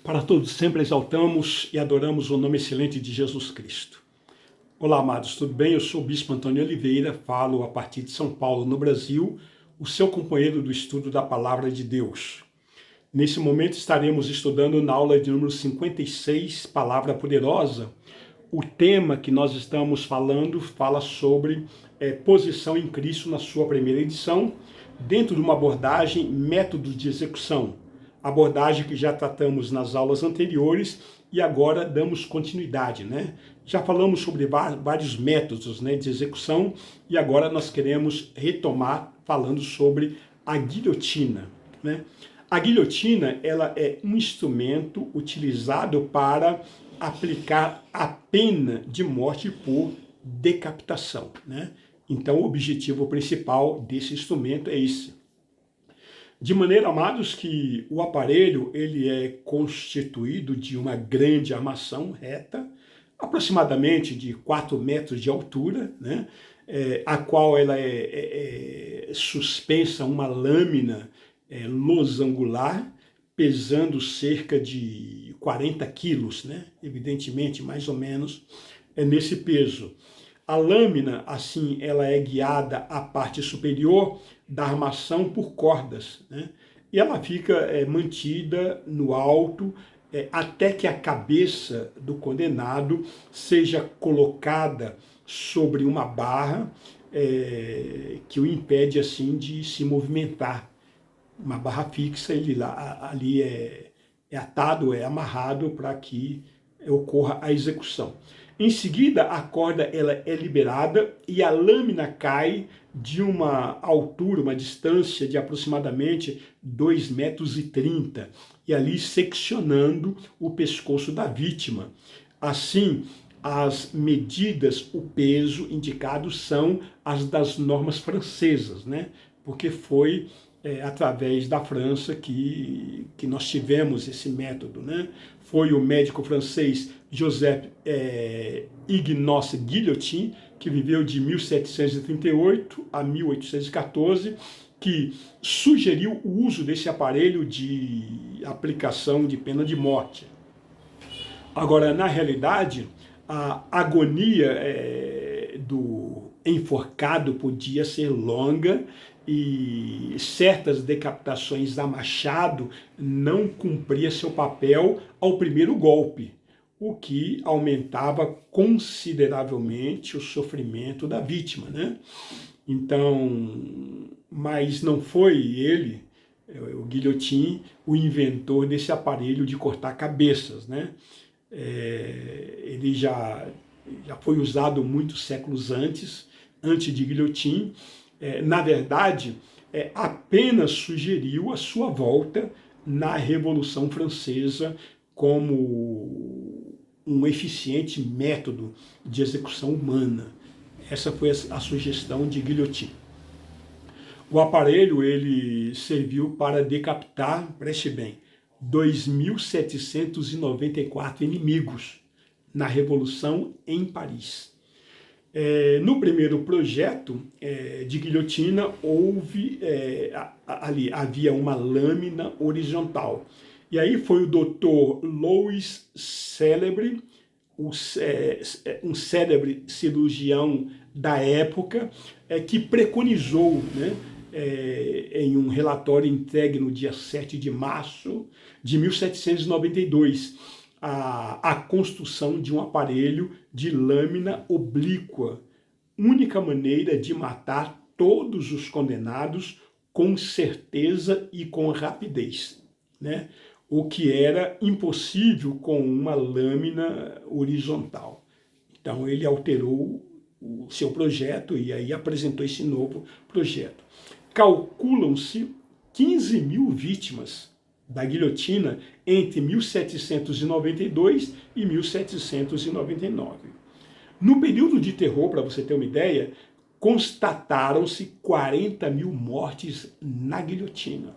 Para todos sempre exaltamos e adoramos o nome excelente de Jesus Cristo. Olá, amados, tudo bem? Eu sou o Bispo Antônio Oliveira, falo a partir de São Paulo, no Brasil, o seu companheiro do estudo da Palavra de Deus. Nesse momento estaremos estudando na aula de número 56, Palavra Poderosa. O tema que nós estamos falando fala sobre posição em Cristo na sua primeira edição, dentro de uma abordagem métodos de execução. Abordagem que já tratamos nas aulas anteriores e agora damos continuidade, né? Já falamos sobre vários métodos, né, de execução e agora nós queremos retomar falando sobre a guilhotina, né? A guilhotina, ela é um instrumento utilizado para aplicar a pena de morte por decapitação, né? Então, o objetivo principal desse instrumento é esse. De maneira, amados, que o aparelho ele é constituído de uma grande armação reta, aproximadamente de 4 metros de altura, né? A qual ela é suspensa uma lâmina losangular, pesando cerca de 40 quilos, né? Evidentemente, mais ou menos, é nesse peso. A lâmina, assim, ela é guiada à parte superior da armação por cordas, né? E ela fica mantida no alto até que a cabeça do condenado seja colocada sobre uma barra que o impede, assim, de se movimentar. Uma barra fixa, ele lá, ali é atado, é amarrado para que ocorra a execução. Em seguida, a corda ela é liberada e a lâmina cai de uma altura, uma distância de aproximadamente 2,30 metros, e ali seccionando o pescoço da vítima. Assim, as medidas, o peso indicado são as das normas francesas, né? Porque foi através da França que nós tivemos esse método, né? Foi o médico francês Joseph Ignace Guillotin, que viveu de 1738 a 1814, que sugeriu o uso desse aparelho de aplicação de pena de morte. Agora, na realidade, a agonia do enforcado podia ser longa e certas decapitações a machado não cumpria seu papel ao primeiro golpe, o que aumentava consideravelmente o sofrimento da vítima, né? Então, mas não foi ele, o Guillotin, o inventor desse aparelho de cortar cabeças, né? Ele já foi usado muitos séculos antes de Guillotin. Na verdade, apenas sugeriu a sua volta na Revolução Francesa como um eficiente método de execução humana. Essa foi a sugestão de Guillotin. O aparelho ele serviu para decapitar, preste bem, 2.794 inimigos na Revolução em Paris. No primeiro projeto de guilhotina, havia uma lâmina horizontal. E aí foi o Dr. Louis Celebre, um célebre cirurgião da época, que preconizou, né, em um relatório entregue no dia 7 de março de 1792, a construção de um aparelho de lâmina oblíqua, única maneira de matar todos os condenados com certeza e com rapidez, né? O que era impossível com uma lâmina horizontal. Então ele alterou o seu projeto e aí apresentou esse novo projeto. Calculam-se 15 mil vítimas da guilhotina entre 1792 e 1799. No período de terror, para você ter uma ideia, constataram-se 40 mil mortes na guilhotina.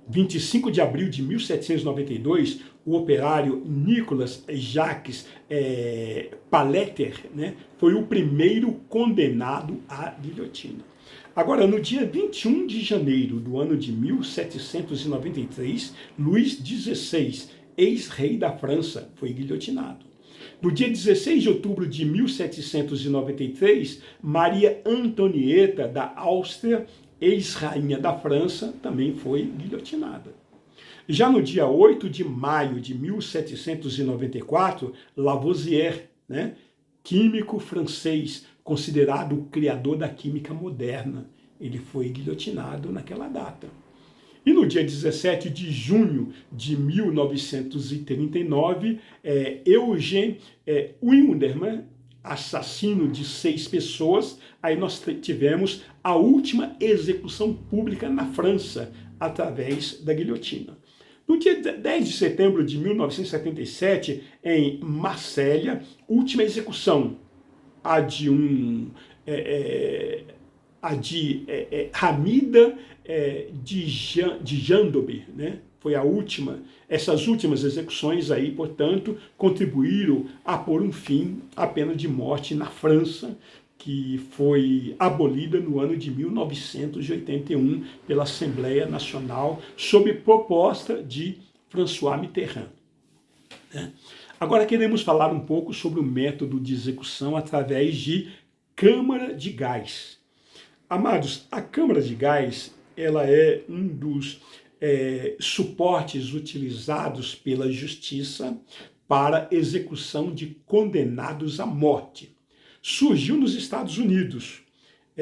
25 de abril de 1792, o operário Nicolas Jacques Paletter, né, foi o primeiro condenado à guilhotina. Agora, no dia 21 de janeiro do ano de 1793, Luís XVI, ex-rei da França, foi guilhotinado. No dia 16 de outubro de 1793, Maria Antonieta da Áustria, ex-rainha da França, também foi guilhotinada. Já no dia 8 de maio de 1794, Lavoisier, químico francês, considerado o criador da química moderna, ele foi guilhotinado naquela data. E no dia 17 de junho de 1939, Eugène Wildermann, assassino de 6 pessoas, aí nós tivemos a última execução pública na França, através da guilhotina. No dia 10 de setembro de 1977, em Marsella, última execução, a de Hamida de Jandobe, foi a última. Essas últimas execuções aí, portanto, contribuíram a pôr um fim à pena de morte na França, que foi abolida no ano de 1981 pela Assembleia Nacional, sob proposta de François Mitterrand. Agora queremos falar um pouco sobre o método de execução através de câmara de gás. Amados, a câmara de gás, ela é um dos suportes utilizados pela justiça para execução de condenados à morte. Surgiu nos Estados Unidos,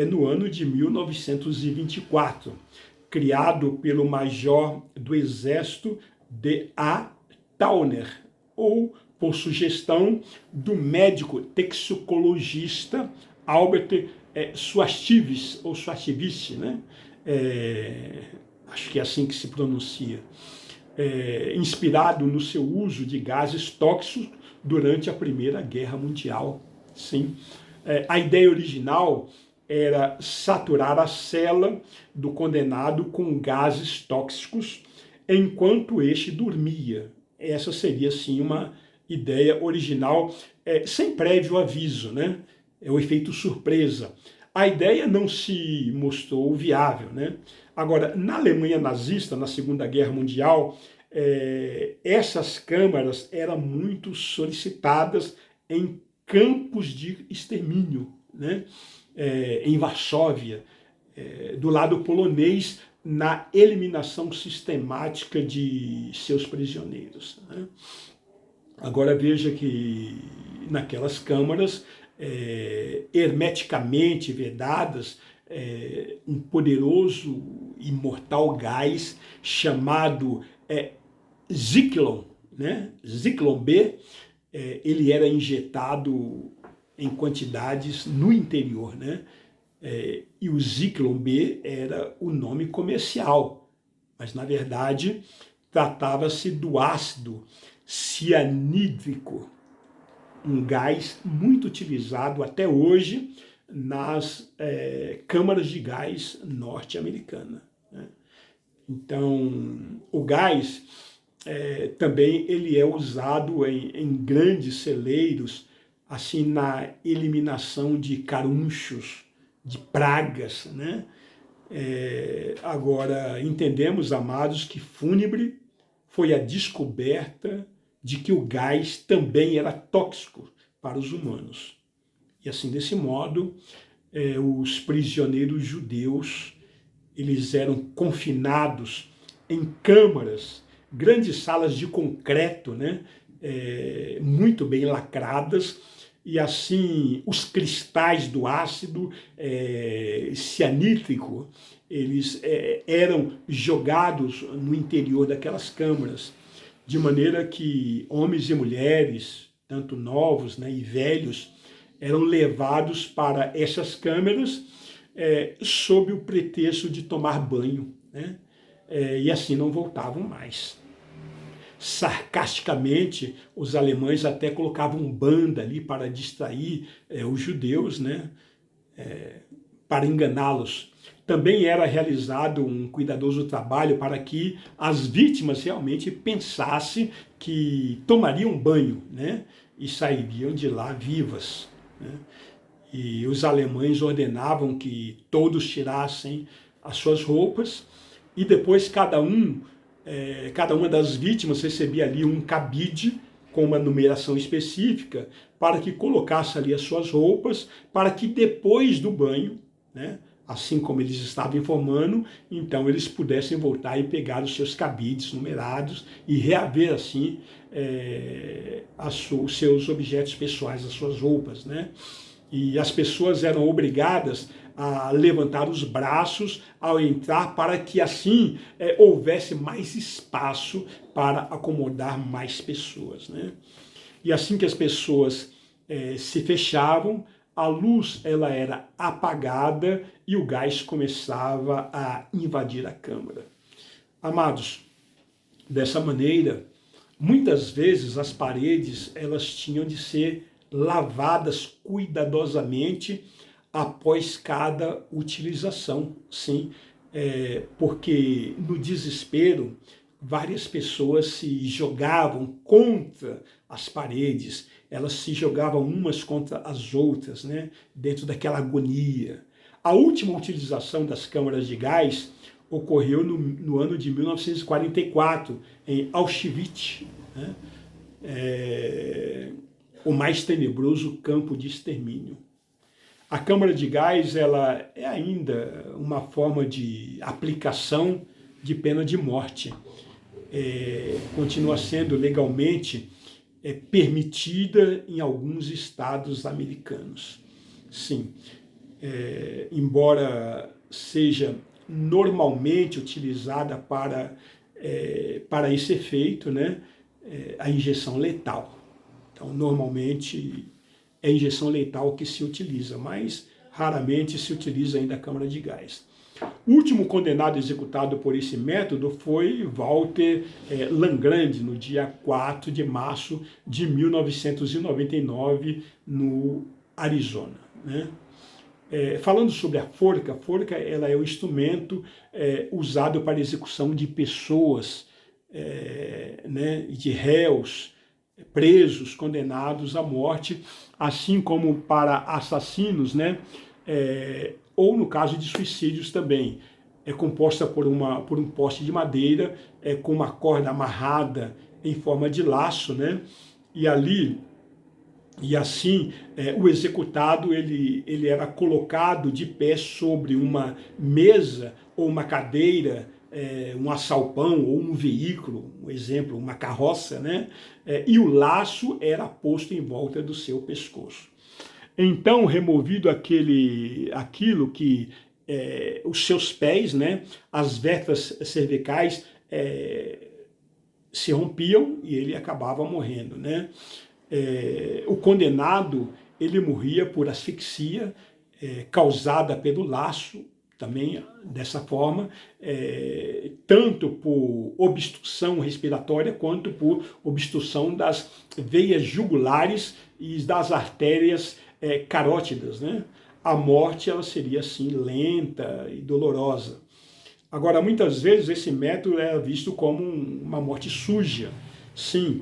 no ano de 1924, criado pelo major do Exército D.A. Towner, ou por sugestão do médico toxicologista Albert Schwarzschild, ou Schwarzschild, acho que é assim que se pronuncia, inspirado no seu uso de gases tóxicos durante a Primeira Guerra Mundial. Sim. A ideia original era saturar a cela do condenado com gases tóxicos enquanto este dormia. Essa seria, sim, uma ideia original, sem prévio aviso, É o efeito surpresa. A ideia não se mostrou viável, Agora, na Alemanha nazista, na Segunda Guerra Mundial, essas câmaras eram muito solicitadas em campos de extermínio, em Varsóvia, do lado polonês, na eliminação sistemática de seus prisioneiros. Agora veja que naquelas câmaras, hermeticamente vedadas, um poderoso e mortal gás chamado Zyklon, Zyklon B, ele era injetado em quantidades no interior, e o Zyklon B era o nome comercial, mas na verdade tratava-se do ácido cianídrico, um gás muito utilizado até hoje nas câmaras de gás norte-americanas. Então, o gás também ele é usado em grandes celeiros, assim, na eliminação de carunchos, de pragas, Agora, entendemos, amados, que fúnebre foi a descoberta de que o gás também era tóxico para os humanos. E assim, desse modo, os prisioneiros judeus, eles eram confinados em câmaras, grandes salas de concreto, muito bem lacradas, e assim os cristais do ácido cianídrico, eles eram jogados no interior daquelas câmaras, de maneira que homens e mulheres, tanto novos e velhos, eram levados para essas câmaras sob o pretexto de tomar banho, e assim não voltavam mais. Sarcasticamente, os alemães até colocavam banda ali para distrair os judeus, para enganá-los. Também era realizado um cuidadoso trabalho para que as vítimas realmente pensassem que tomariam banho, e sairiam de lá vivas. e os alemães ordenavam que todos tirassem as suas roupas, e depois cada uma das vítimas recebia ali um cabide com uma numeração específica para que colocasse ali as suas roupas, para que depois do banho, né, assim como eles estavam informando, então eles pudessem voltar e pegar os seus cabides numerados e reaver assim os seus objetos pessoais, as suas roupas, né? E as pessoas eram obrigadas a levantar os braços ao entrar para que assim houvesse mais espaço para acomodar mais pessoas, né? E assim que as pessoas se fechavam, a luz ela era apagada e o gás começava a invadir a câmara. Amados, dessa maneira, muitas vezes as paredes elas tinham de ser lavadas cuidadosamente após cada utilização, sim, porque no desespero várias pessoas se jogavam contra as paredes, elas se jogavam umas contra as outras, né, dentro daquela agonia. A última utilização das câmaras de gás ocorreu no ano de 1944, em Auschwitz, né, o mais tenebroso campo de extermínio. A câmara de gás ela é ainda uma forma de aplicação de pena de morte. Continua sendo legalmente permitida em alguns estados americanos. Sim, embora seja normalmente utilizada para esse efeito, né, a injeção letal. Então, normalmente é a injeção letal que se utiliza, mas raramente se utiliza ainda a câmara de gás. O último condenado executado por esse método foi Walter Langrande, no dia 4 de março de 1999, no Arizona, né? Falando sobre a forca ela é o instrumento usado para execução de pessoas, né, de réus, presos, condenados à morte, assim como para assassinos, né, ou no caso de suicídios também. É composta por um poste de madeira com uma corda amarrada em forma de laço, né, e assim o executado ele era colocado de pé sobre uma mesa ou uma cadeira, um assalpão ou um veículo, um exemplo, uma carroça, né? E o laço era posto em volta do seu pescoço. Então, removido aquilo que os seus pés, né, as vértebras cervicais se rompiam e ele acabava morrendo, né? O condenado ele morria por asfixia causada pelo laço, também dessa forma, tanto por obstrução respiratória quanto por obstrução das veias jugulares e das artérias carótidas, né? A morte ela seria assim lenta e dolorosa. Agora, muitas vezes esse método é visto como uma morte suja, sim,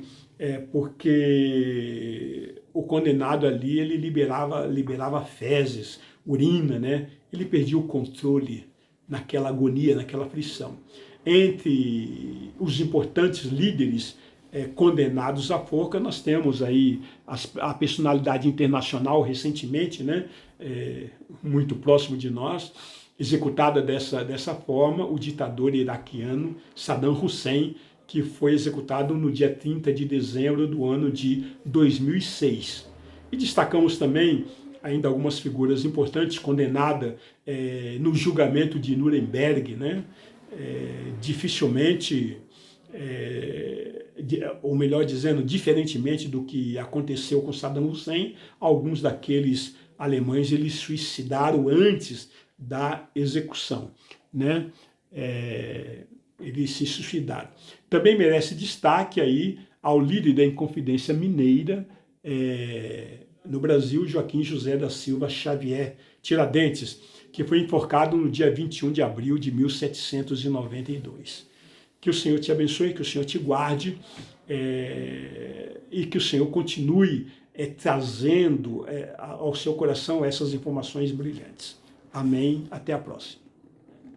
porque o condenado ali ele liberava fezes, urina, né? Ele perdia o controle naquela agonia, naquela aflição. Entre os importantes líderes condenados à forca, nós temos aí a personalidade internacional recentemente, né? Muito próximo de nós, executada dessa forma, o ditador iraquiano Saddam Hussein, que foi executado no dia 30 de dezembro do ano de 2006. E destacamos também ainda algumas figuras importantes condenadas no julgamento de Nuremberg, né? Dificilmente, ou melhor dizendo, diferentemente do que aconteceu com Saddam Hussein, alguns daqueles alemães eles suicidaram antes da execução, né? Eles se suicidaram. Também merece destaque aí ao líder da Inconfidência Mineira no Brasil, Joaquim José da Silva Xavier Tiradentes, que foi enforcado no dia 21 de abril de 1792. Que o Senhor te abençoe, que o Senhor te guarde e que o Senhor continue trazendo ao seu coração essas informações brilhantes. Amém. Até a próxima.